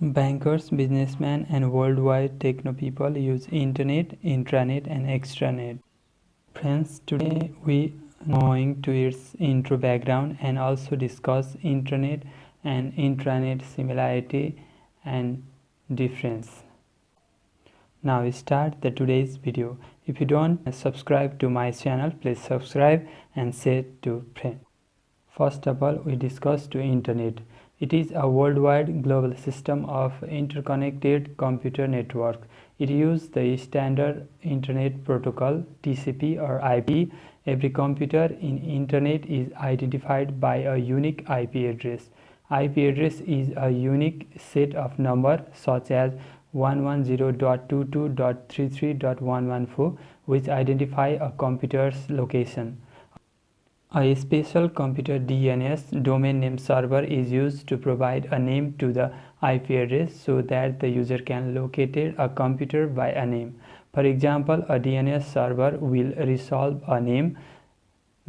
Bankers, businessmen, and worldwide techno people use internet, intranet, and extranet. Friends, today we are going to its intro background and also discuss internet and intranet similarity and difference. Now we start today's video. If you don't subscribe to my channel, please subscribe and share to friends. First of all, we discuss the internet. It is a worldwide global system of interconnected computer networks. It uses the standard Internet Protocol (TCP) or IP. Every computer in internet is identified by a unique IP address. IP address is a unique set of numbers such as 110.22.33.114 which identify a computer's location. A special computer DNS domain name server is used to provide a name to the IP address so that the user can locate a computer by a name. For example, a DNS server will resolve a name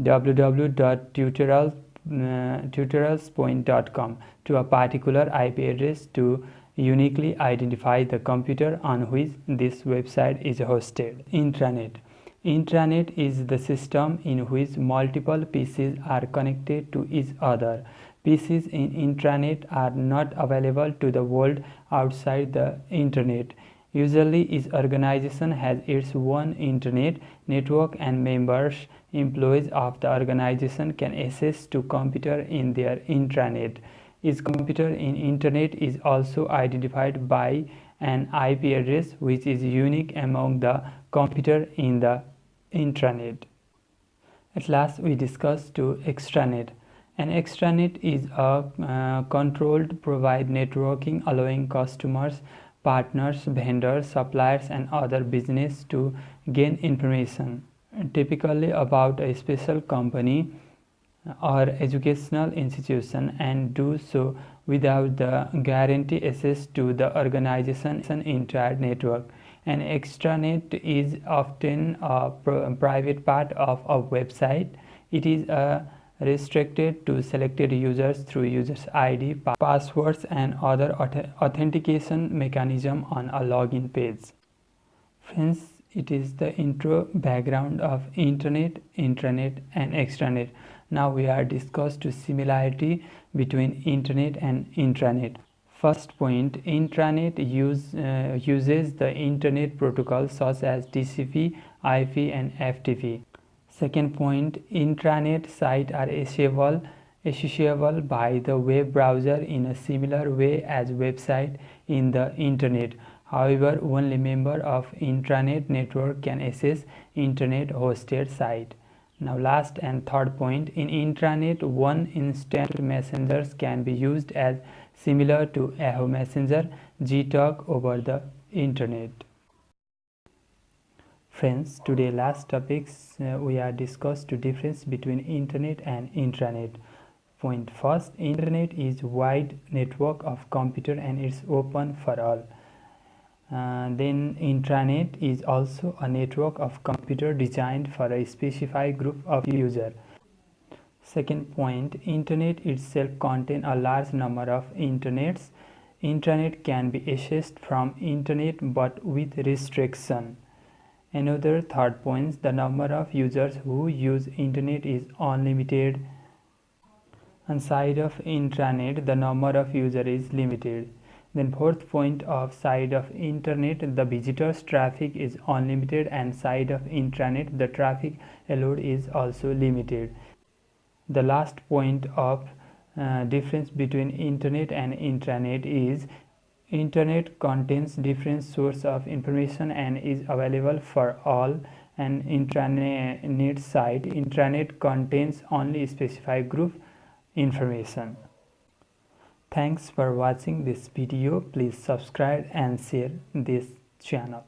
www.tutorialspoint.com to a particular IP address to uniquely identify the computer on which this website is hosted. Intranet. Intranet is the system in which multiple PCs are connected to each other. PCs in intranet are not available to the world outside the internet. Usually each organization has its own internet network and members, employees of the organization can access to computer in their intranet. Each computer in internet is also identified by an IP address which is unique among the computer in the intranet. At last we discuss extranet. An extranet is a controlled provide networking allowing customers, partners, vendors, suppliers and other business to gain information, typically about a special company or educational institution, and do so without the guarantee access to the organization's entire network. An extranet is often a private part of a website. It is restricted to selected users through users ID, passwords and other authentication mechanism on a login page. Friends, it is the intro background of internet, intranet and extranet. Now we are discussed to similarity between internet and intranet. First point, intranet uses the internet protocol such as TCP, IP and FTP. Second point, intranet sites are accessible by the web browser in a similar way as website in the internet. However, only member of intranet network can access internet hosted site. Now last and third point, in intranet one instant messengers can be used as similar to Yahoo Messenger, Gtalk over the internet. Friends, today last topics we are discussed the difference between internet and intranet. Point first, internet is wide network of computer and it's open for all. Then intranet is also a network of computer designed for a specified group of users. Second point, internet itself contains a large number of internets. Intranet can be accessed from internet but with restriction. Another third point, the number of users who use internet is unlimited. Inside of intranet, the number of users is limited. Then fourth point, of side of internet the visitors traffic is unlimited and side of intranet the traffic allowed is also limited. The last point of difference between internet and intranet is internet contains different sources of information and is available for all, and intranet contains only specified group information. Thanks for watching this video. Please subscribe and share this channel.